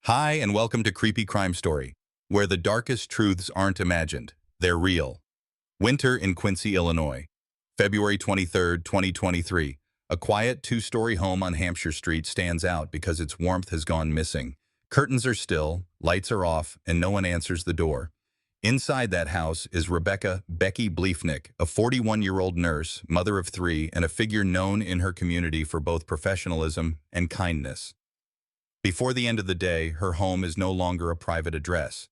Hi, and welcome to Creepy Crime Story, where the darkest truths aren't imagined, they're real. Winter in Quincy, Illinois. February 23rd, 2023. A quiet two-story home on Hampshire Street stands out because its warmth has gone missing. Curtains are still, lights are off, and no one answers the door. Inside that house is Rebecca Becky Bleefnick, a 41-year-old nurse, mother of three, and a figure known in her community for both professionalism and kindness. Before the end of the day, her home is no longer a private address.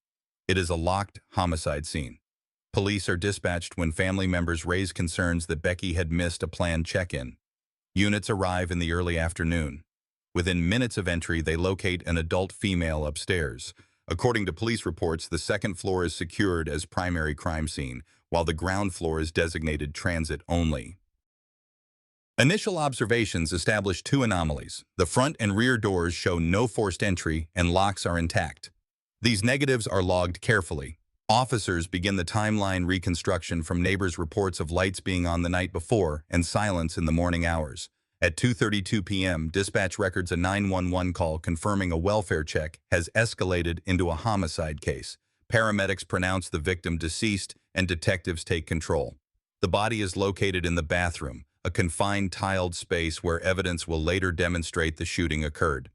It is a locked homicide scene. Police are dispatched when family members raise concerns that Becky had missed a planned check-in. Units arrive in the early afternoon. Within minutes of entry, they locate an adult female upstairs. According to police reports, the second floor is secured as primary crime scene, while the ground floor is designated transit only. Initial observations establish two anomalies. The front and rear doors show no forced entry and locks are intact. These negatives are logged carefully. Officers begin the timeline reconstruction from neighbors' reports of lights being on the night before and silence in the morning hours. At 2:32 p.m., dispatch records a 911 call confirming a welfare check has escalated into a homicide case. Paramedics pronounce the victim deceased and detectives take control. The body is located in the bathroom, a confined tiled space where evidence will later demonstrate the shooting occurred.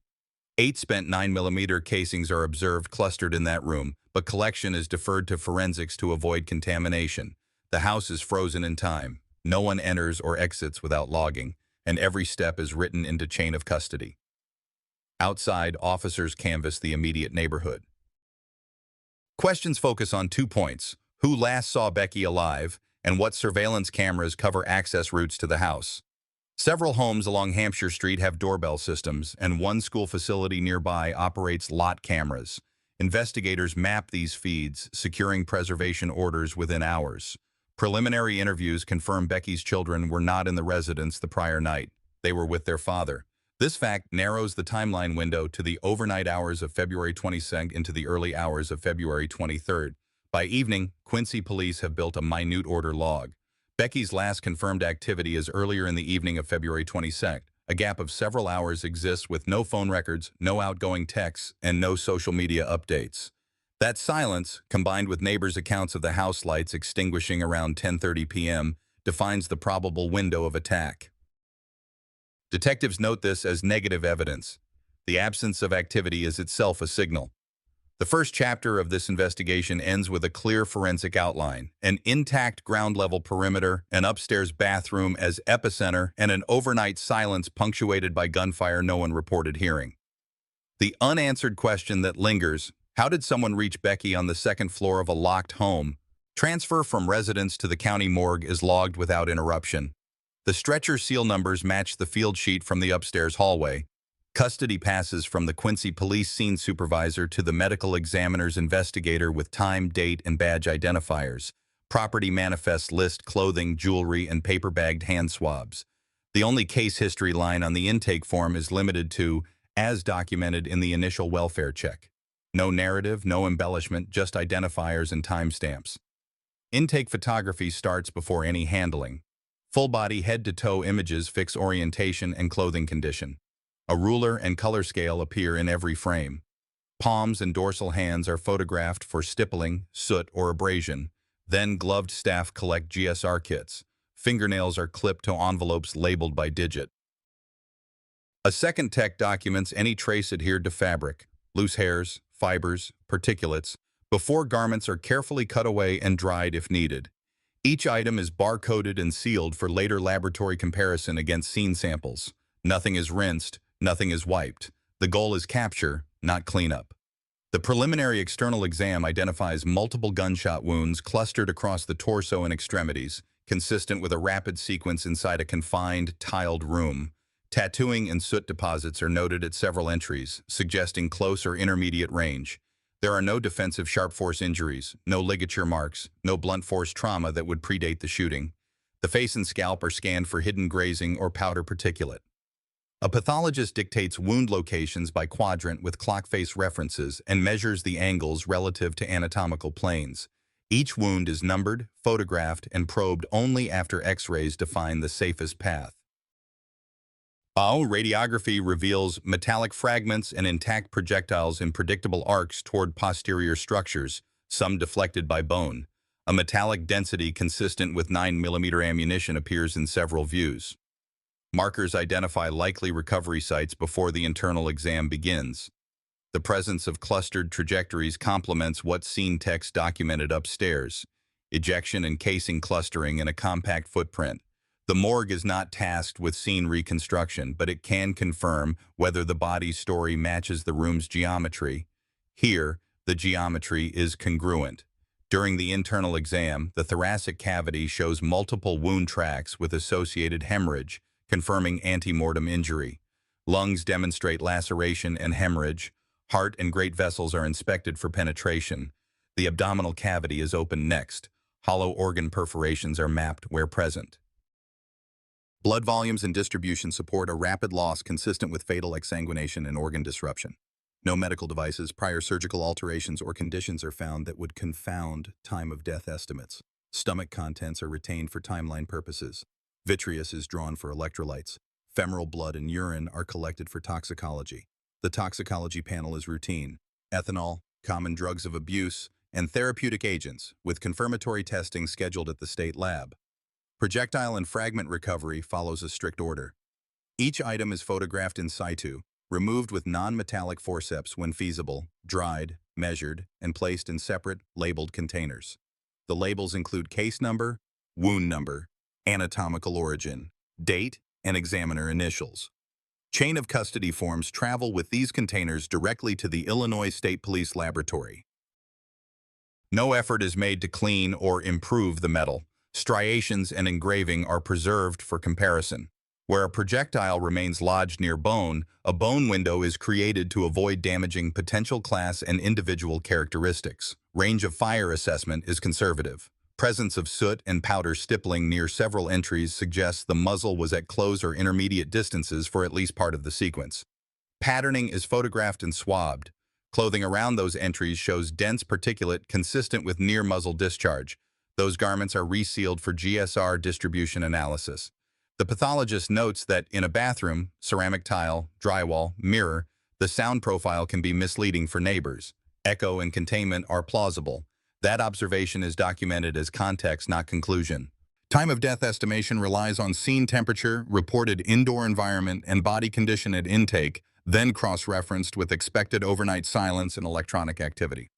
8 spent 9mm casings are observed clustered in that room, but collection is deferred to forensics to avoid contamination. The house is frozen in time. No one enters or exits without logging, and every step is written into chain of custody. Outside, officers canvass the immediate neighborhood. Questions focus on 2 points: who last saw Becky alive, and what surveillance cameras cover access routes to the house. Several homes along Hampshire Street have doorbell systems, and one school facility nearby operates lot cameras. Investigators map these feeds, securing preservation orders within hours. Preliminary interviews confirm Becky's children were not in the residence the prior night. They were with their father. This fact narrows the timeline window to the overnight hours of February 22nd into the early hours of February 23rd. By evening, Quincy police have built a minute order log. Becky's last confirmed activity is earlier in the evening of February 22nd. A gap of several hours exists with no phone records, no outgoing texts, and no social media updates. That silence, combined with neighbors' accounts of the house lights extinguishing around 10:30 p.m., defines the probable window of attack. Detectives note this as negative evidence. The absence of activity is itself a signal. The first chapter of this investigation ends with a clear forensic outline: an intact ground-level perimeter, an upstairs bathroom as epicenter, and an overnight silence punctuated by gunfire no one reported hearing. The unanswered question that lingers: how did someone reach Becky on the second floor of a locked home? Transfer from residence to the county morgue is logged without interruption. The stretcher seal numbers match the field sheet from the upstairs hallway. Custody passes from the Quincy police scene supervisor to the medical examiner's investigator with time, date, and badge identifiers. Property manifests list clothing, jewelry, and paper-bagged hand swabs. The only case history line on the intake form is limited to "as documented in the initial welfare check." No narrative, no embellishment, just identifiers and timestamps. Intake photography starts before any handling. Full-body head-to-toe images fix orientation and clothing condition. A ruler and color scale appear in every frame. Palms and dorsal hands are photographed for stippling, soot, or abrasion. Then gloved staff collect GSR kits. Fingernails are clipped to envelopes labeled by digit. A second tech documents any trace adhered to fabric, loose hairs, fibers, particulates, before garments are carefully cut away and dried if needed. Each item is barcoded and sealed for later laboratory comparison against scene samples. Nothing is rinsed. Nothing is wiped. The goal is capture, not cleanup. The preliminary external exam identifies multiple gunshot wounds clustered across the torso and extremities, consistent with a rapid sequence inside a confined, tiled room. Tattooing and soot deposits are noted at several entries, suggesting close or intermediate range. There are no defensive sharp force injuries, no ligature marks, no blunt force trauma that would predate the shooting. The face and scalp are scanned for hidden grazing or powder particulate. A pathologist dictates wound locations by quadrant with clock face references and measures the angles relative to anatomical planes. Each wound is numbered, photographed, and probed only after X-rays define the safest path. Radiography reveals metallic fragments and intact projectiles in predictable arcs toward posterior structures, some deflected by bone. A metallic density consistent with 9mm ammunition appears in several views. Markers identify likely recovery sites before the internal exam begins. The presence of clustered trajectories complements what scene text documented upstairs. Ejection and casing clustering in a compact footprint. The morgue is not tasked with scene reconstruction, but it can confirm whether the body's story matches the room's geometry. Here, the geometry is congruent. During the internal exam, the thoracic cavity shows multiple wound tracks with associated hemorrhage, confirming antemortem injury. Lungs demonstrate laceration and hemorrhage. Heart and great vessels are inspected for penetration. The abdominal cavity is open next. Hollow organ perforations are mapped where present. Blood volumes and distribution support a rapid loss consistent with fatal exsanguination and organ disruption. No medical devices, prior surgical alterations, or conditions are found that would confound time of death estimates. Stomach contents are retained for timeline purposes. Vitreous is drawn for electrolytes. Femoral blood and urine are collected for toxicology. The toxicology panel is routine. Ethanol, common drugs of abuse, and therapeutic agents, with confirmatory testing scheduled at the state lab. Projectile and fragment recovery follows a strict order. Each item is photographed in situ, removed with non-metallic forceps when feasible, dried, measured, and placed in separate, labeled containers. The labels include case number, wound number, anatomical origin, date, and examiner initials. Chain of custody forms travel with these containers directly to the Illinois State Police Laboratory. No effort is made to clean or improve the metal. Striations and engraving are preserved for comparison. Where a projectile remains lodged near bone, a bone window is created to avoid damaging potential class and individual characteristics. Range of fire assessment is conservative. Presence of soot and powder stippling near several entries suggests the muzzle was at close or intermediate distances for at least part of the sequence. Patterning is photographed and swabbed. Clothing around those entries shows dense particulate consistent with near-muzzle discharge. Those garments are resealed for GSR distribution analysis. The pathologist notes that in a bathroom, ceramic tile, drywall, mirror, the sound profile can be misleading for neighbors. Echo and containment are plausible. That observation is documented as context, not conclusion. Time of death estimation relies on scene temperature, reported indoor environment, and body condition at intake, then cross-referenced with expected overnight silence and electronic activity.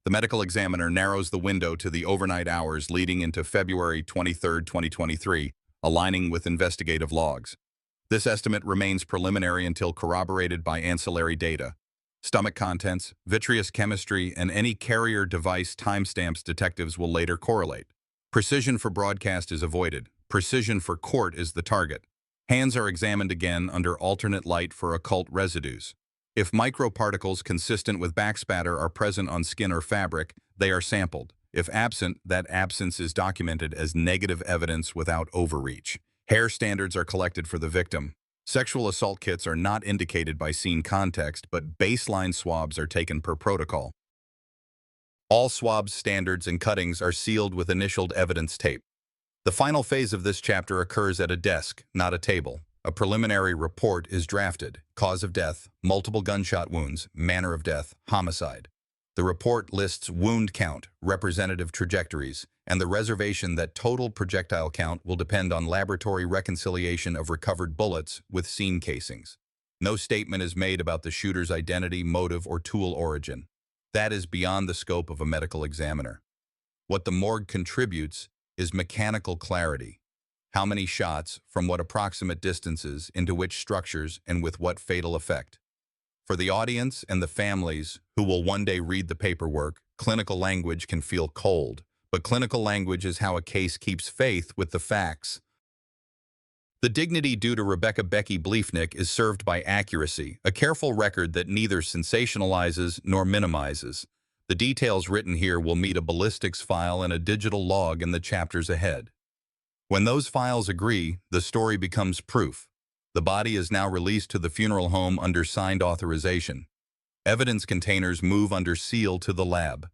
The medical examiner narrows the window to the overnight hours leading into February 23, 2023, aligning with investigative logs. This estimate remains preliminary until corroborated by ancillary data. Stomach contents, vitreous chemistry, and any carrier device timestamps detectives will later correlate. Precision for broadcast is avoided. Precision for court is the target. Hands are examined again under alternate light for occult residues. If microparticles consistent with backspatter are present on skin or fabric, they are sampled. If absent, that absence is documented as negative evidence without overreach. Hair standards are collected for the victim. Sexual assault kits are not indicated by scene context, but baseline swabs are taken per protocol. All swabs, standards, and cuttings are sealed with initialed evidence tape. The final phase of this chapter occurs at a desk, not a table. A preliminary report is drafted. Cause of death, multiple gunshot wounds, manner of death, homicide. The report lists wound count, representative trajectories, and the reservation that total projectile count will depend on laboratory reconciliation of recovered bullets with scene casings. No statement is made about the shooter's identity, motive, or tool origin. That is beyond the scope of a medical examiner. What the morgue contributes is mechanical clarity. How many shots, from what approximate distances, into which structures, and with what fatal effect? For the audience and the families who will one day read the paperwork, clinical language can feel cold, but clinical language is how a case keeps faith with the facts. The dignity due to Rebecca Becky Bleefnick is served by accuracy, a careful record that neither sensationalizes nor minimizes. The details written here will meet a ballistics file and a digital log in the chapters ahead. When those files agree, the story becomes proof. The body is now released to the funeral home under signed authorization. Evidence containers move under seal to the lab.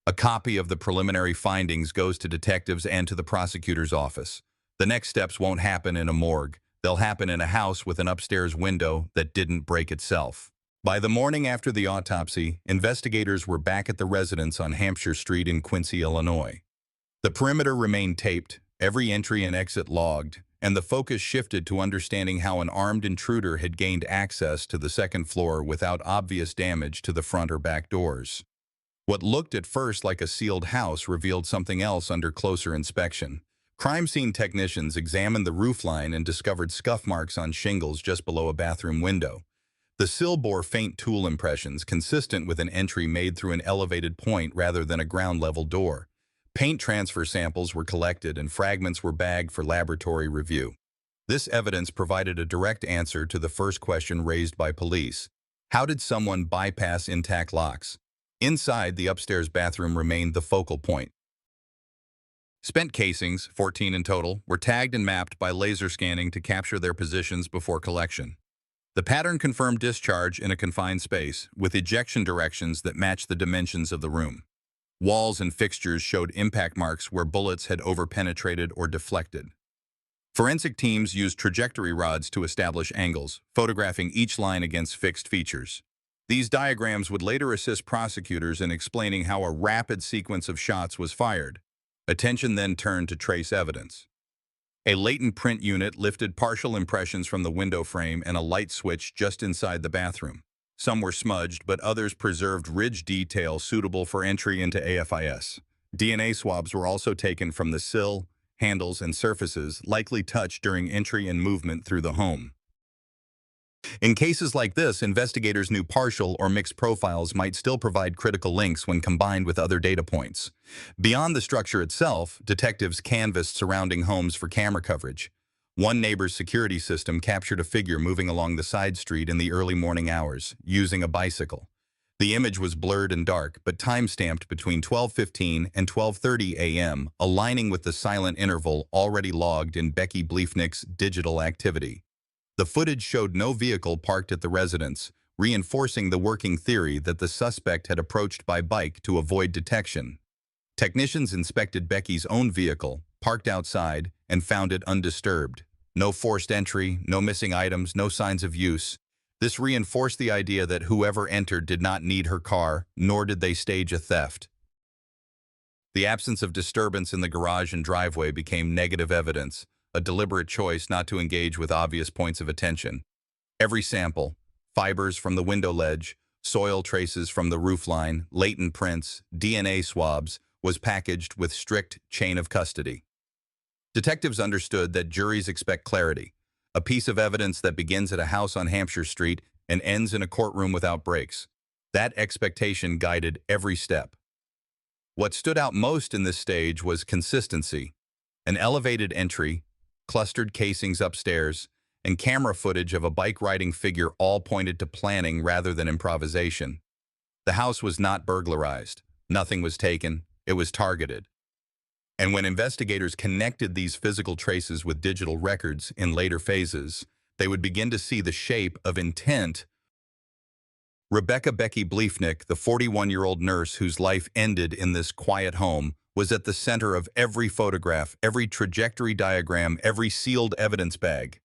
A copy of the preliminary findings goes to detectives and to the prosecutor's office. The next steps won't happen in a morgue. They'll happen in a house with an upstairs window that didn't break itself. By the morning after the autopsy, investigators were back at the residence on Hampshire Street in Quincy, Illinois. The perimeter remained taped, every entry and exit logged, and the focus shifted to understanding how an armed intruder had gained access to the second floor without obvious damage to the front or back doors. What looked at first like a sealed house revealed something else under closer inspection. Crime scene technicians examined the roofline and discovered scuff marks on shingles just below a bathroom window. The sill bore faint tool impressions consistent with an entry made through an elevated point rather than a ground-level door. Paint transfer samples were collected and fragments were bagged for laboratory review. This evidence provided a direct answer to the first question raised by police. How did someone bypass intact locks? Inside, the upstairs bathroom remained the focal point. Spent casings, 14 in total, were tagged and mapped by laser scanning to capture their positions before collection. The pattern confirmed discharge in a confined space, with ejection directions that matched the dimensions of the room. Walls and fixtures showed impact marks where bullets had overpenetrated or deflected. Forensic teams used trajectory rods to establish angles, photographing each line against fixed features. These diagrams would later assist prosecutors in explaining how a rapid sequence of shots was fired. Attention then turned to trace evidence. A latent print unit lifted partial impressions from the window frame and a light switch just inside the bathroom. Some were smudged, but others preserved ridge detail suitable for entry into AFIS. DNA swabs were also taken from the sill, handles, and surfaces likely touched during entry and movement through the home. In cases like this, investigators knew partial or mixed profiles might still provide critical links when combined with other data points. Beyond the structure itself, detectives canvassed surrounding homes for camera coverage. One neighbor's security system captured a figure moving along the side street in the early morning hours, using a bicycle. The image was blurred and dark, but time-stamped between 12:15 and 12:30 a.m., aligning with the silent interval already logged in Becky Bleefnick's digital activity. The footage showed no vehicle parked at the residence, reinforcing the working theory that the suspect had approached by bike to avoid detection. Technicians inspected Becky's own vehicle, parked outside, and found it undisturbed. No forced entry, no missing items, no signs of use. This reinforced the idea that whoever entered did not need her car, nor did they stage a theft. The absence of disturbance in the garage and driveway became negative evidence, a deliberate choice not to engage with obvious points of attention. Every sample, fibers from the window ledge, soil traces from the roofline, latent prints, DNA swabs, was packaged with strict chain of custody. Detectives understood that juries expect clarity, a piece of evidence that begins at a house on Hampshire Street and ends in a courtroom without breaks. That expectation guided every step. What stood out most in this stage was consistency. An elevated entry, clustered casings upstairs, and camera footage of a bike-riding figure all pointed to planning rather than improvisation. The house was not burglarized. Nothing was taken. It was targeted. And when investigators connected these physical traces with digital records in later phases, they would begin to see the shape of intent. Rebecca Becky Bleefnick, the 41-year-old nurse whose life ended in this quiet home, was at the center of every photograph, every trajectory diagram, every sealed evidence bag.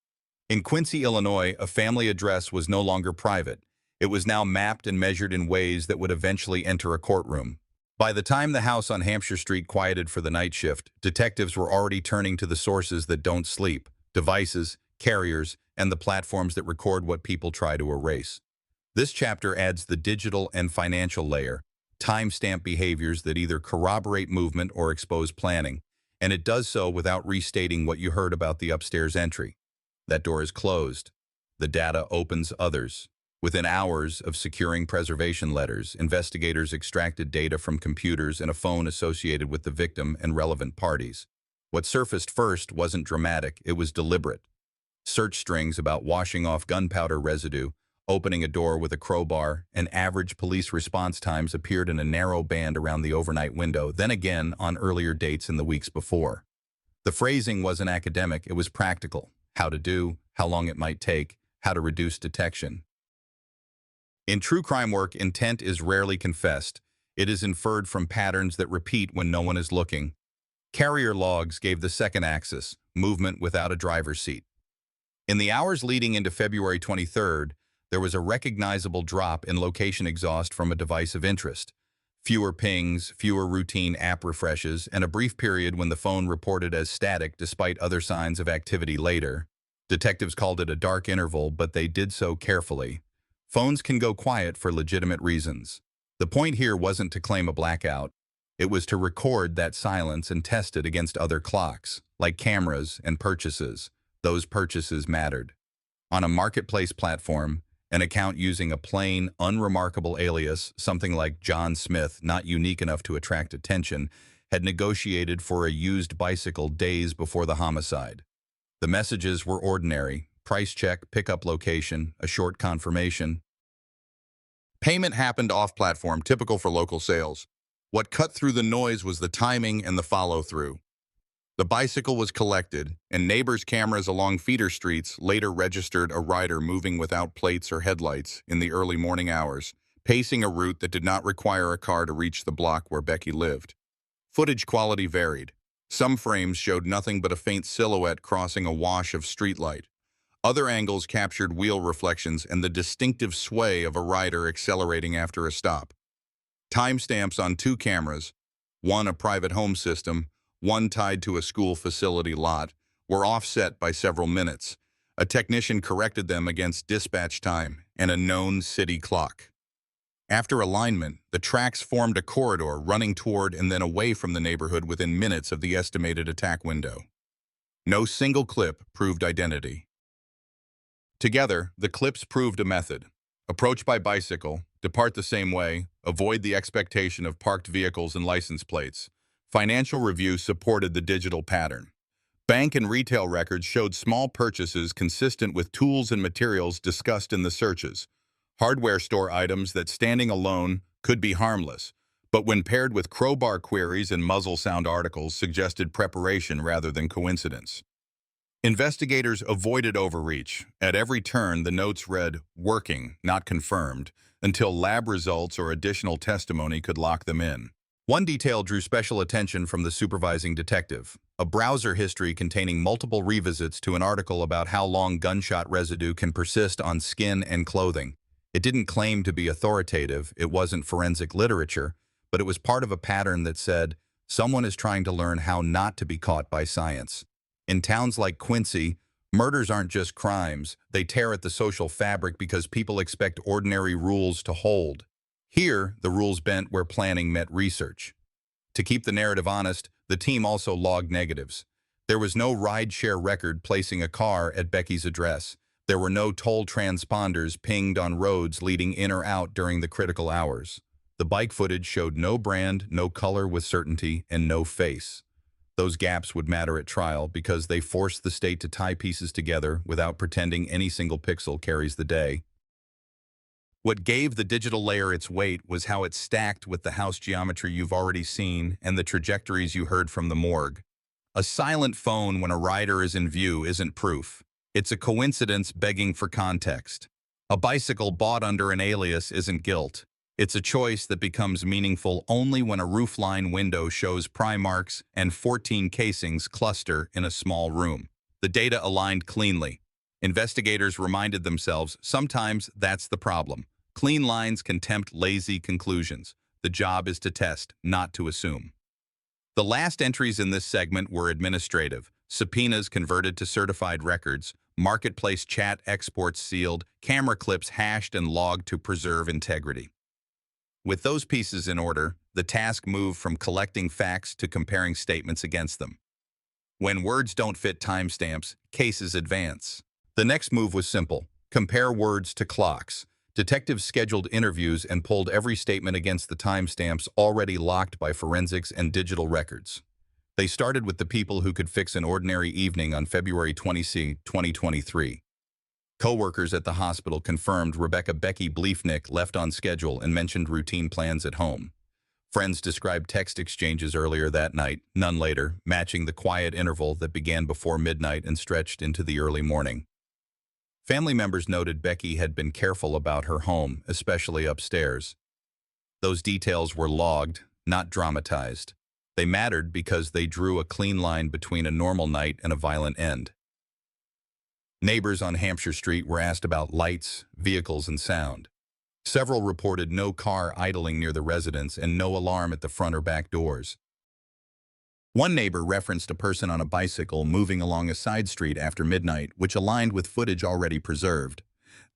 In Quincy, Illinois, a family address was no longer private. It was now mapped and measured in ways that would eventually enter a courtroom. By the time the house on Hampshire Street quieted for the night shift, detectives were already turning to the sources that don't sleep: devices, carriers, and the platforms that record what people try to erase. This chapter adds the digital and financial layer, timestamp behaviors that either corroborate movement or expose planning, and it does so without restating what you heard about the upstairs entry. That door is closed. The data opens others. Within hours of securing preservation letters, investigators extracted data from computers and a phone associated with the victim and relevant parties. What surfaced first wasn't dramatic, it was deliberate. Search strings about washing off gunpowder residue, opening a door with a crowbar, and average police response times appeared in a narrow band around the overnight window, then again on earlier dates in the weeks before. The phrasing wasn't academic, it was practical. How to do, how long it might take, how to reduce detection. In true crime work, intent is rarely confessed. It is inferred from patterns that repeat when no one is looking. Carrier logs gave the second axis, movement without a driver's seat. In the hours leading into February 23rd, there was a recognizable drop in location exhaust from a device of interest. Fewer pings, fewer routine app refreshes, and a brief period when the phone reported as static despite other signs of activity later. Detectives called it a dark interval, but they did so carefully. Phones can go quiet for legitimate reasons. The point here wasn't to claim a blackout. It was to record that silence and test it against other clocks, like cameras and purchases. Those purchases mattered. On a marketplace platform, an account using a plain, unremarkable alias, something like John Smith, not unique enough to attract attention, had negotiated for a used bicycle days before the homicide. The messages were ordinary: price check, pickup location, a short confirmation. Payment happened off-platform, typical for local sales. What cut through the noise was the timing and the follow-through. The bicycle was collected, and neighbors' cameras along feeder streets later registered a rider moving without plates or headlights in the early morning hours, pacing a route that did not require a car to reach the block where Becky lived. Footage quality varied. Some frames showed nothing but a faint silhouette crossing a wash of streetlight. Other angles captured wheel reflections and the distinctive sway of a rider accelerating after a stop. Timestamps on two cameras, one a private home system, one tied to a school facility lot, were offset by several minutes. A technician corrected them against dispatch time and a known city clock. After alignment, the tracks formed a corridor running toward and then away from the neighborhood within minutes of the estimated attack window. No single clip proved identity. Together, the clips proved a method. Approach by bicycle, depart the same way, avoid the expectation of parked vehicles and license plates. Financial review supported the digital pattern. Bank and retail records showed small purchases consistent with tools and materials discussed in the searches. Hardware store items that standing alone could be harmless, but when paired with crowbar queries and muzzle sound articles suggested preparation rather than coincidence. Investigators avoided overreach. At every turn, the notes read, "working, not confirmed," until lab results or additional testimony could lock them in. One detail drew special attention from the supervising detective: a browser history containing multiple revisits to an article about how long gunshot residue can persist on skin and clothing. It didn't claim to be authoritative, it wasn't forensic literature, but it was part of a pattern that said, someone is trying to learn how not to be caught by science. In towns like Quincy, murders aren't just crimes, they tear at the social fabric because people expect ordinary rules to hold. Here, the rules bent where planning met research. To keep the narrative honest, the team also logged negatives. There was no ride-share record placing a car at Becky's address. There were no toll transponders pinged on roads leading in or out during the critical hours. The bike footage showed no brand, no color with certainty, and no face. Those gaps would matter at trial because they forced the state to tie pieces together without pretending any single pixel carries the day. What gave the digital layer its weight was how it stacked with the house geometry you've already seen and the trajectories you heard from the morgue. A silent phone when a rider is in view isn't proof. It's a coincidence begging for context. A bicycle bought under an alias isn't guilt. It's a choice that becomes meaningful only when a roofline window shows pry marks and 14 casings cluster in a small room. The data aligned cleanly. Investigators reminded themselves sometimes that's the problem. Clean lines can tempt lazy conclusions. The job is to test, not to assume. The last entries in this segment were administrative. Subpoenas converted to certified records, marketplace chat exports sealed, camera clips hashed and logged to preserve integrity. With those pieces in order, the task moved from collecting facts to comparing statements against them. When words don't fit timestamps, cases advance. The next move was simple: compare words to clocks. Detectives scheduled interviews and pulled every statement against the timestamps already locked by forensics and digital records. They started with the people who could fix an ordinary evening on February 20, 2023. Co-workers at the hospital confirmed Rebecca Becky Bleefnick left on schedule and mentioned routine plans at home. Friends described text exchanges earlier that night, none later, matching the quiet interval that began before midnight and stretched into the early morning. Family members noted Becky had been careful about her home, especially upstairs. Those details were logged, not dramatized. They mattered because they drew a clean line between a normal night and a violent end. Neighbors on Hampshire Street were asked about lights, vehicles, and sound. Several reported no car idling near the residence and no alarm at the front or back doors. One neighbor referenced a person on a bicycle moving along a side street after midnight, which aligned with footage already preserved.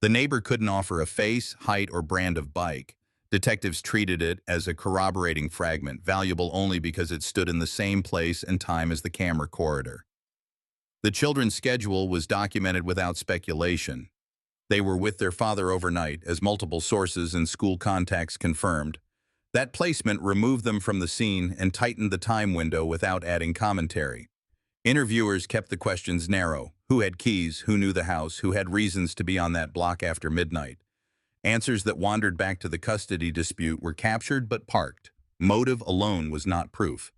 The neighbor couldn't offer a face, height, or brand of bike. Detectives treated it as a corroborating fragment, valuable only because it stood in the same place and time as the camera corridor. The children's schedule was documented without speculation. They were with their father overnight, as multiple sources and school contacts confirmed. That placement removed them from the scene and tightened the time window without adding commentary. Interviewers kept the questions narrow. Who had keys? Who knew the house? Who had reasons to be on that block after midnight? Answers that wandered back to the custody dispute were captured but parked. Motive alone was not proof.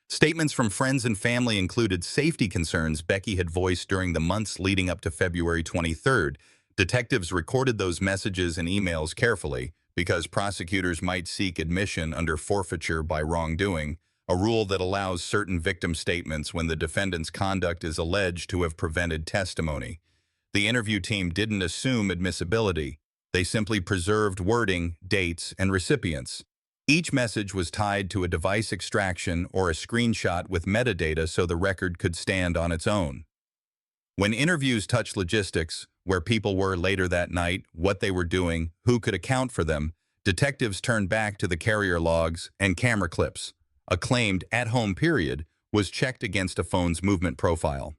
Statements from friends and family included safety concerns Becky had voiced during the months leading up to February 23rd. Detectives recorded those messages and emails carefully because prosecutors might seek admission under forfeiture by wrongdoing, a rule that allows certain victim statements when the defendant's conduct is alleged to have prevented testimony. The interview team didn't assume admissibility. They simply preserved wording, dates, and recipients. Each message was tied to a device extraction or a screenshot with metadata so the record could stand on its own. When interviews touched logistics, where people were later that night, what they were doing, who could account for them, detectives turned back to the carrier logs and camera clips. A claimed at-home period was checked against a phone's movement profile.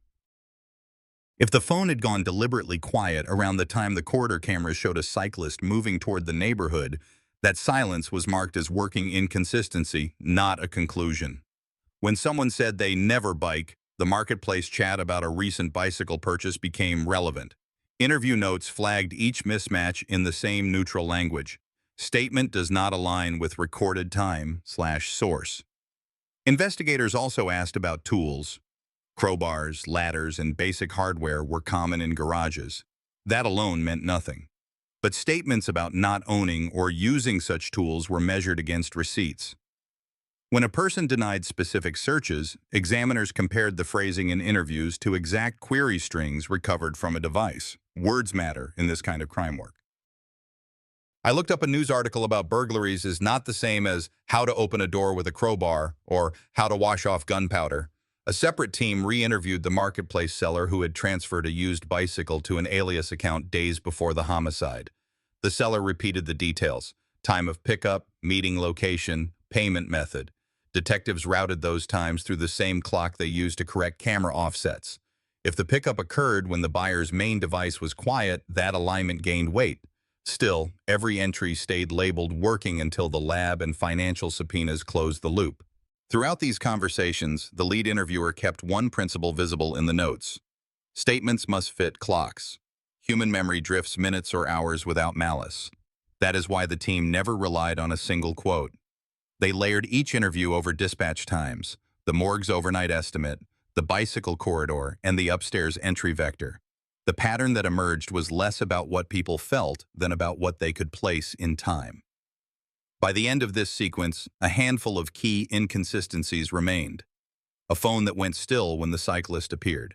If the phone had gone deliberately quiet around the time the corridor cameras showed a cyclist moving toward the neighborhood, that silence was marked as working inconsistency, not a conclusion. When someone said they never bike, the marketplace chat about a recent bicycle purchase became relevant. Interview notes flagged each mismatch in the same neutral language. Statement does not align with recorded time/source. Investigators also asked about tools. Crowbars, ladders, and basic hardware were common in garages. That alone meant nothing. But statements about not owning or using such tools were measured against receipts. When a person denied specific searches, examiners compared the phrasing in interviews to exact query strings recovered from a device. Words matter in this kind of crime work. I looked up a news article about burglaries is not the same as how to open a door with a crowbar or how to wash off gunpowder. A separate team re-interviewed the marketplace seller who had transferred a used bicycle to an alias account days before the homicide. The seller repeated the details: time of pickup, meeting location, payment method. Detectives routed those times through the same clock they used to correct camera offsets. If the pickup occurred when the buyer's main device was quiet, that alignment gained weight. Still, every entry stayed labeled working until the lab and financial subpoenas closed the loop. Throughout these conversations, the lead interviewer kept one principle visible in the notes. Statements must fit clocks. Human memory drifts minutes or hours without malice. That is why the team never relied on a single quote. They layered each interview over dispatch times, the morgue's overnight estimate, the bicycle corridor, and the upstairs entry vector. The pattern that emerged was less about what people felt than about what they could place in time. By the end of this sequence, a handful of key inconsistencies remained. A phone that went still when the cyclist appeared.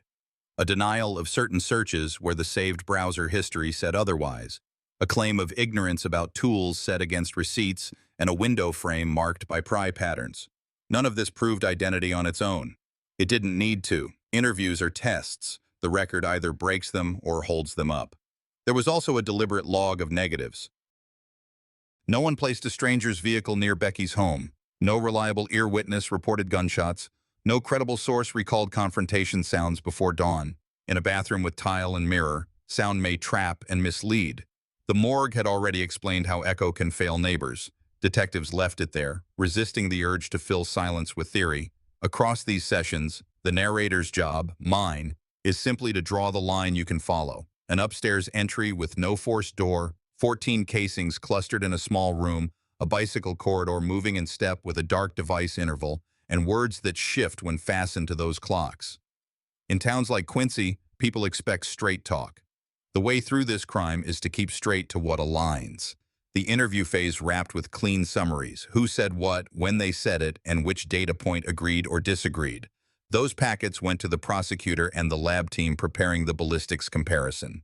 A denial of certain searches where the saved browser history said otherwise. A claim of ignorance about tools set against receipts, and a window frame marked by pry patterns. None of this proved identity on its own. It didn't need to. Interviews are tests. The record either breaks them or holds them up. There was also a deliberate log of negatives. No one placed a stranger's vehicle near Becky's home. No reliable ear witness reported gunshots. No credible source recalled confrontation sounds before dawn. In a bathroom with tile and mirror, sound may trap and mislead. The morgue had already explained how echo can fail neighbors. Detectives left it there, resisting the urge to fill silence with theory. Across these sessions, the narrator's job, mine, is simply to draw the line you can follow. An upstairs entry with no forced door, 14 casings clustered in a small room, a bicycle corridor moving in step with a dark device interval, and words that shift when fastened to those clocks. In towns like Quincy, people expect straight talk. The way through this crime is to keep straight to what aligns. The interview phase wrapped with clean summaries, who said what, when they said it, and which data point agreed or disagreed. Those packets went to the prosecutor and the lab team preparing the ballistics comparison.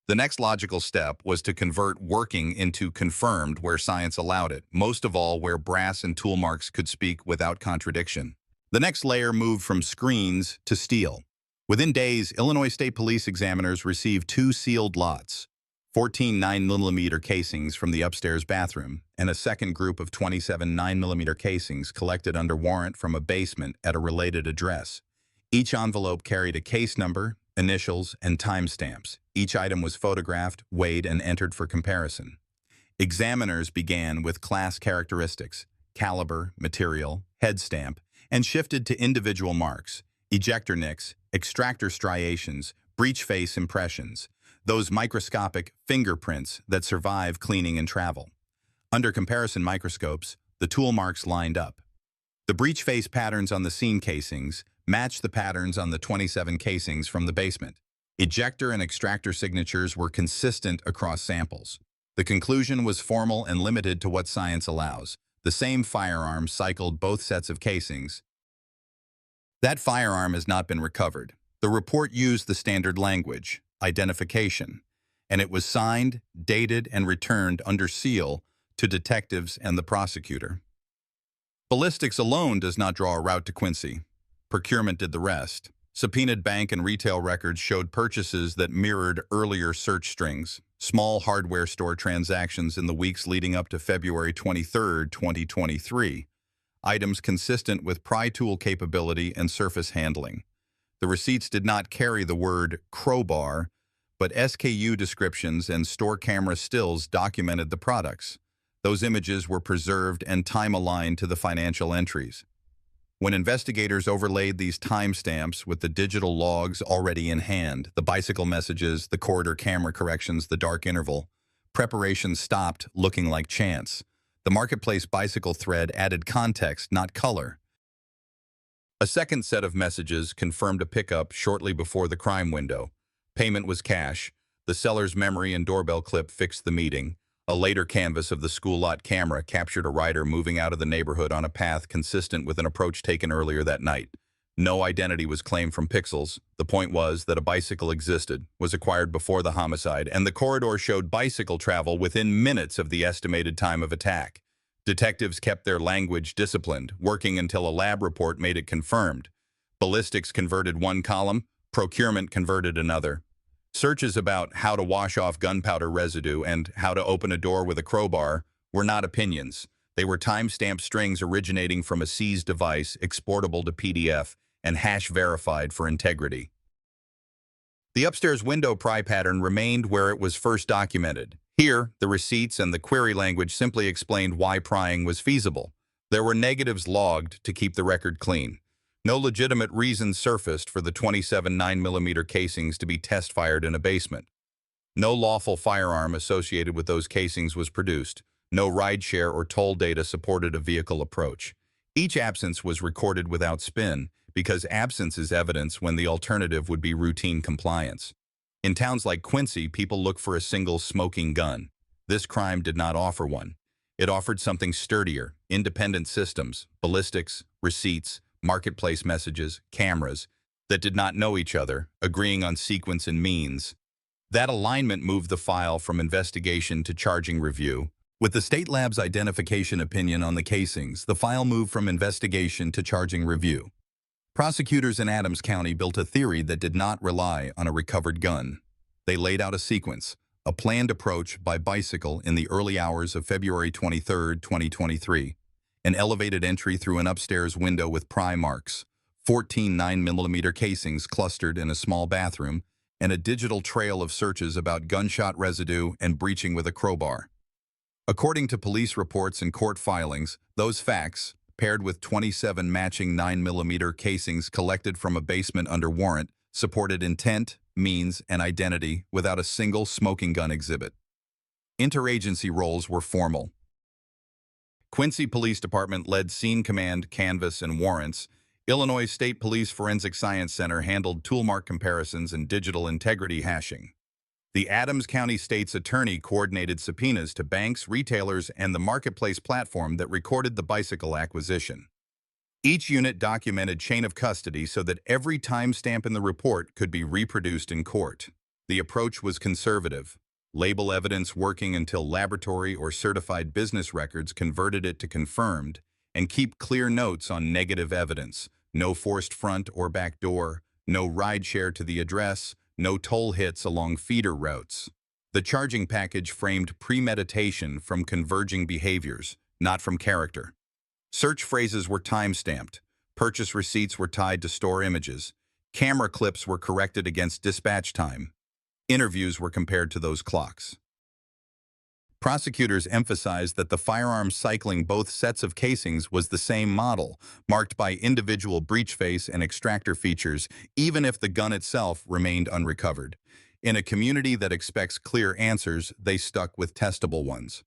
The next logical step was to convert working into confirmed where science allowed it, most of all where brass and tool marks could speak without contradiction. The next layer moved from screens to steel. Within days, Illinois State Police examiners received 2 sealed lots, 14 9mm casings from the upstairs bathroom, and a second group of 27 9mm casings collected under warrant from a basement at a related address. Each envelope carried a case number, initials, and timestamps. Each item was photographed, weighed, and entered for comparison. Examiners began with class characteristics, caliber, material, head stamp, and shifted to individual marks, ejector nicks, extractor striations, breech face impressions, those microscopic fingerprints that survive cleaning and travel. Under comparison microscopes, the tool marks lined up. The breech face patterns on the scene casings matched the patterns on the 27 casings from the basement. Ejector and extractor signatures were consistent across samples. The conclusion was formal and limited to what science allows. The same firearm cycled both sets of casings. That firearm has not been recovered. The report used the standard language, identification, and it was signed, dated, and returned under seal to detectives and the prosecutor. Ballistics alone does not draw a route to Quincy. Procurement did the rest. Subpoenaed bank and retail records showed purchases that mirrored earlier search strings, small hardware store transactions in the weeks leading up to February 23, 2023, items consistent with pry tool capability and surface handling. The receipts did not carry the word crowbar, but SKU descriptions and store camera stills documented the products. Those images were preserved and time-aligned to the financial entries. When investigators overlaid these timestamps with the digital logs already in hand, the bicycle messages, the corridor camera corrections, the dark interval, preparation stopped looking like chance. The marketplace bicycle thread added context, not color. A second set of messages confirmed a pickup shortly before the crime window. Payment was cash. The seller's memory and doorbell clip fixed the meeting. A later canvas of the school lot camera captured a rider moving out of the neighborhood on a path consistent with an approach taken earlier that night. No identity was claimed from pixels. The point was that a bicycle existed, was acquired before the homicide, and the corridor showed bicycle travel within minutes of the estimated time of attack. Detectives kept their language disciplined, working until a lab report made it confirmed. Ballistics converted one column, procurement converted another. Searches about how to wash off gunpowder residue and how to open a door with a crowbar were not opinions. They were time-stamped strings originating from a seized device, exportable to PDF, and hash-verified for integrity. The upstairs window pry pattern remained where it was first documented. Here, the receipts and the query language simply explained why prying was feasible. There were negatives logged to keep the record clean. No legitimate reason surfaced for the 27 9mm casings to be test-fired in a basement. No lawful firearm associated with those casings was produced. No rideshare or toll data supported a vehicle approach. Each absence was recorded without spin, because absence is evidence when the alternative would be routine compliance. In towns like Quincy, people look for a single smoking gun. This crime did not offer one. It offered something sturdier, independent systems, ballistics, receipts, marketplace messages, cameras, that did not know each other, agreeing on sequence and means. That alignment moved the file from investigation to charging review. With the state lab's identification opinion on the casings, the file moved from investigation to charging review. Prosecutors in Adams County built a theory that did not rely on a recovered gun. They laid out a sequence, a planned approach by bicycle in the early hours of February 23, 2023. An elevated entry through an upstairs window with pry marks, 14 9mm casings clustered in a small bathroom, and a digital trail of searches about gunshot residue and breaching with a crowbar. According to police reports and court filings, those facts, paired with 27 matching 9mm casings collected from a basement under warrant, supported intent, means, and identity without a single smoking gun exhibit. Interagency roles were formal. Quincy Police Department led scene command, canvas, and warrants. Illinois State Police Forensic Science Center handled toolmark comparisons and digital integrity hashing. The Adams County State's Attorney coordinated subpoenas to banks, retailers, and the marketplace platform that recorded the bicycle acquisition. Each unit documented chain of custody so that every timestamp in the report could be reproduced in court. The approach was conservative. Label evidence working until laboratory or certified business records converted it to confirmed, and keep clear notes on negative evidence. No forced front or back door, no rideshare to the address, no toll hits along feeder routes. The charging package framed premeditation from converging behaviors, not from character. Search phrases were time-stamped. Purchase receipts were tied to store images. Camera clips were corrected against dispatch time. Interviews were compared to those clocks. Prosecutors emphasized that the firearm cycling both sets of casings was the same model, marked by individual breech face and extractor features, even if the gun itself remained unrecovered. In a community that expects clear answers, they stuck with testable ones.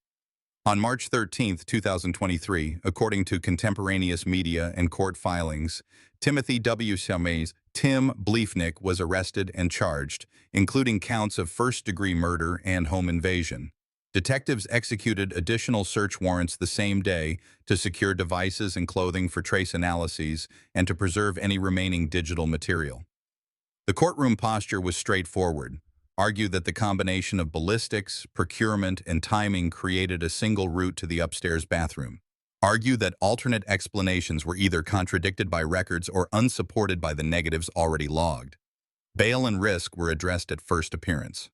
On March 13, 2023, according to contemporaneous media and court filings, Timothy W. Shamez, Tim Bleefnick, was arrested and charged, including counts of first-degree murder and home invasion. Detectives executed additional search warrants the same day to secure devices and clothing for trace analyses and to preserve any remaining digital material. The courtroom posture was straightforward. Argue that the combination of ballistics, procurement, and timing created a single route to the upstairs bathroom. Argue that alternate explanations were either contradicted by records or unsupported by the negatives already logged. Bail and risk were addressed at first appearance.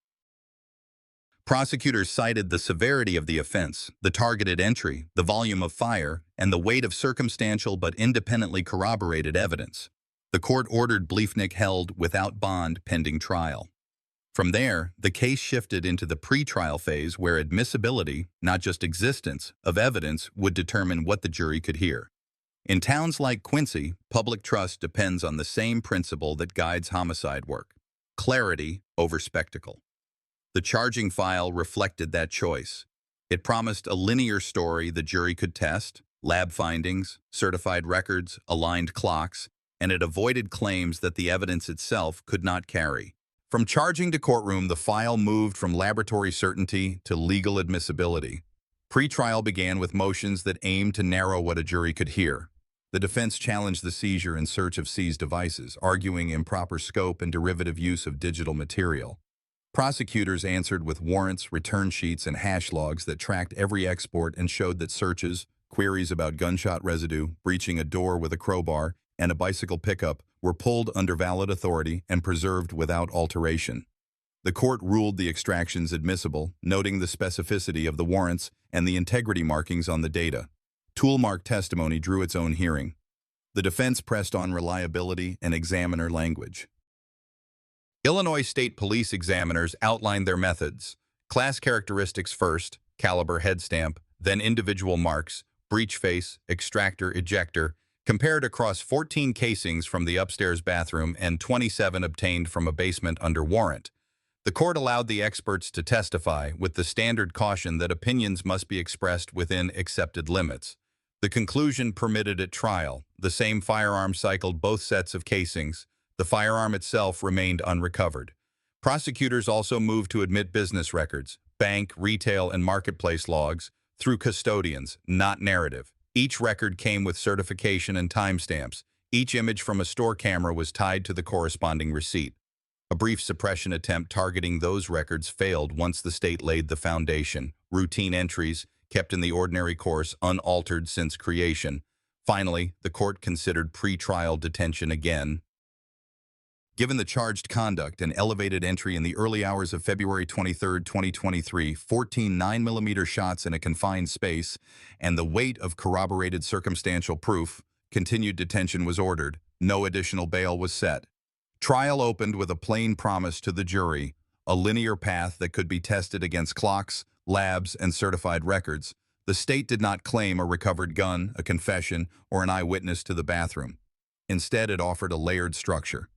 Prosecutors cited the severity of the offense, the targeted entry, the volume of fire, and the weight of circumstantial but independently corroborated evidence. The court ordered Bleefnick held without bond pending trial. From there, the case shifted into the pre-trial phase where admissibility, not just existence, of evidence would determine what the jury could hear. In towns like Quincy, public trust depends on the same principle that guides homicide work: clarity over spectacle. The charging file reflected that choice. It promised a linear story the jury could test, lab findings, certified records, aligned clocks, and it avoided claims that the evidence itself could not carry. From charging to courtroom, the file moved from laboratory certainty to legal admissibility. Pre-trial began with motions that aimed to narrow what a jury could hear. The defense challenged the seizure and search of seized devices, arguing improper scope and derivative use of digital material. Prosecutors answered with warrants, return sheets, and hash logs that tracked every export and showed that searches, queries about gunshot residue, breaching a door with a crowbar, and a bicycle pickup were pulled under valid authority and preserved without alteration. The court ruled the extractions admissible, noting the specificity of the warrants and the integrity markings on the data. Toolmark testimony drew its own hearing. The defense pressed on reliability and examiner language. Illinois State Police examiners outlined their methods: class characteristics first, caliber head stamp, then individual marks, breech face, extractor, ejector, compared across 14 casings from the upstairs bathroom and 27 obtained from a basement under warrant. The court allowed the experts to testify with the standard caution that opinions must be expressed within accepted limits. The conclusion permitted at trial. The same firearm cycled both sets of casings. The firearm itself remained unrecovered. Prosecutors also moved to admit business records, bank, retail, and marketplace logs through custodians, not narrative. Each record came with certification and timestamps. Each image from a store camera was tied to the corresponding receipt. A brief suppression attempt targeting those records failed once the state laid the foundation. Routine entries, kept in the ordinary course, unaltered since creation. Finally, the court considered pre-trial detention again. Given the charged conduct and elevated entry in the early hours of February 23, 2023, 14 9mm shots in a confined space, and the weight of corroborated circumstantial proof, continued detention was ordered. No additional bail was set. Trial opened with a plain promise to the jury: a linear path that could be tested against clocks, labs, and certified records. The state did not claim a recovered gun, a confession, or an eyewitness to the bathroom. Instead, it offered a layered structure.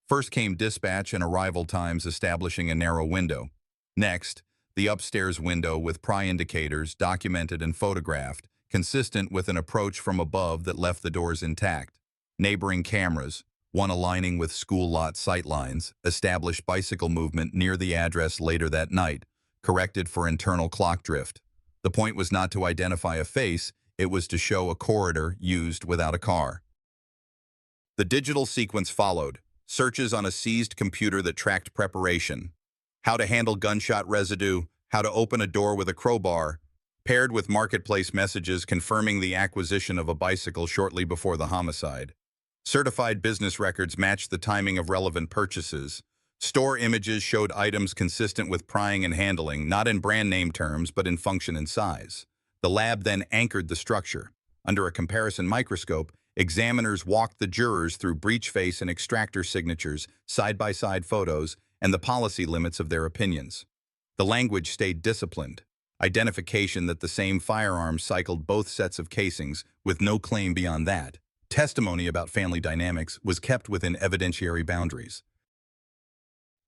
First came dispatch and arrival times, establishing a narrow window. Next, the upstairs window with pry indicators documented and photographed, consistent with an approach from above that left the doors intact. Neighboring cameras, one aligning with school lot sightlines, established bicycle movement near the address later that night, corrected for internal clock drift. The point was not to identify a face, it was to show a corridor used without a car. The digital sequence followed, searches on a seized computer that tracked preparation, how to handle gunshot residue, how to open a door with a crowbar, paired with marketplace messages confirming the acquisition of a bicycle shortly before the homicide. Certified business records matched the timing of relevant purchases. Store images showed items consistent with prying and handling, not in brand name terms, but in function and size. The lab then anchored the structure. Under a comparison microscope, examiners walked the jurors through breech face and extractor signatures, side-by-side photos, and the policy limits of their opinions. The language stayed disciplined. Identification that the same firearm cycled both sets of casings, with no claim beyond that. Testimony about family dynamics was kept within evidentiary boundaries.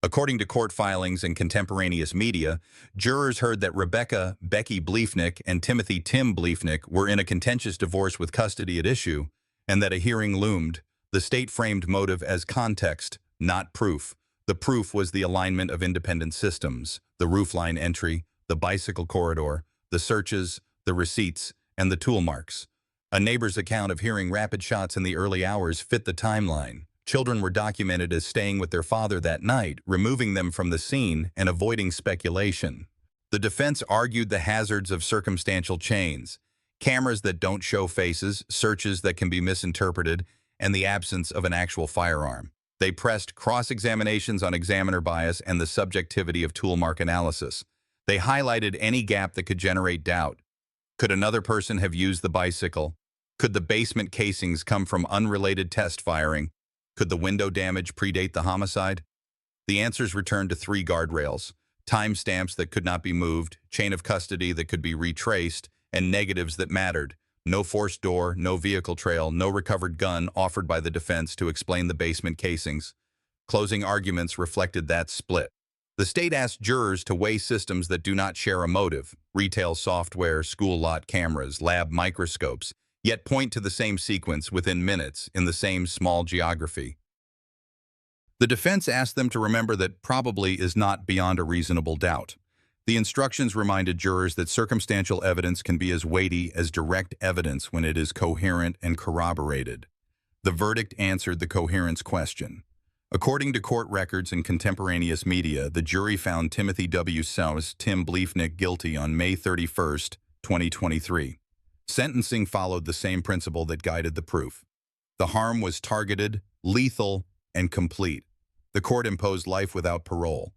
According to court filings and contemporaneous media, jurors heard that Rebecca Becky Bleefnick and Timothy Tim Bleefnick were in a contentious divorce with custody at issue, and that a hearing loomed. The state framed motive as context, not proof. The proof was the alignment of independent systems, the roofline entry, the bicycle corridor, the searches, the receipts, and the tool marks. A neighbor's account of hearing rapid shots in the early hours fit the timeline. Children were documented as staying with their father that night, removing them from the scene and avoiding speculation. The defense argued the hazards of circumstantial chains, cameras that don't show faces, searches that can be misinterpreted, and the absence of an actual firearm. They pressed cross-examinations on examiner bias and the subjectivity of tool mark analysis. They highlighted any gap that could generate doubt. Could another person have used the bicycle? Could the basement casings come from unrelated test firing? Could the window damage predate the homicide? The answers returned to 3 guardrails: timestamps that could not be moved, chain of custody that could be retraced, and negatives that mattered. No forced door, no vehicle trail, no recovered gun offered by the defense to explain the basement casings. Closing arguments reflected that split. The state asked jurors to weigh systems that do not share a motive: retail software, school lot cameras, lab microscopes, yet point to the same sequence within minutes in the same small geography. The defense asked them to remember that probably is not beyond a reasonable doubt. The instructions reminded jurors that circumstantial evidence can be as weighty as direct evidence when it is coherent and corroborated. The verdict answered the coherence question. According to court records and contemporaneous media, the jury found Timothy W. Souse, Tim Bleefnick guilty on May 31, 2023. Sentencing followed the same principle that guided the proof. The harm was targeted, lethal, and complete. The court imposed life without parole.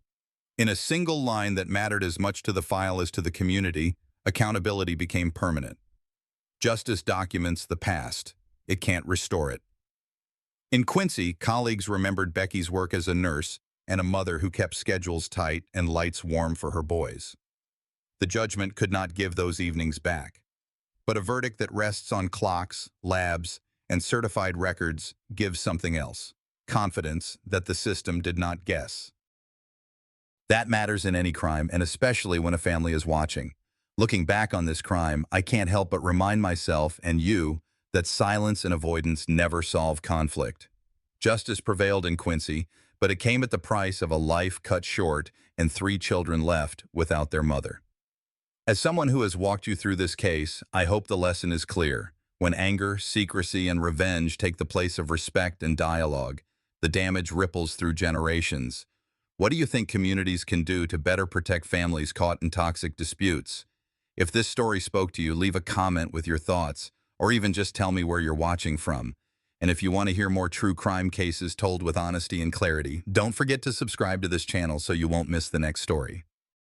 In a single line that mattered as much to the file as to the community, accountability became permanent. Justice documents the past. It can't restore it. In Quincy, colleagues remembered Becky's work as a nurse and a mother who kept schedules tight and lights warm for her boys. The judgment could not give those evenings back. But a verdict that rests on clocks, labs, and certified records gives something else: confidence that the system did not guess. That matters in any crime, and especially when a family is watching. Looking back on this crime, I can't help but remind myself and you that silence and avoidance never solve conflict. Justice prevailed in Quincy, but it came at the price of a life cut short and 3 children left without their mother. As someone who has walked you through this case, I hope the lesson is clear. When anger, secrecy, and revenge take the place of respect and dialogue, the damage ripples through generations. What do you think communities can do to better protect families caught in toxic disputes? If this story spoke to you, leave a comment with your thoughts, or even just tell me where you're watching from. And if you want to hear more true crime cases told with honesty and clarity, don't forget to subscribe to this channel so you won't miss the next story.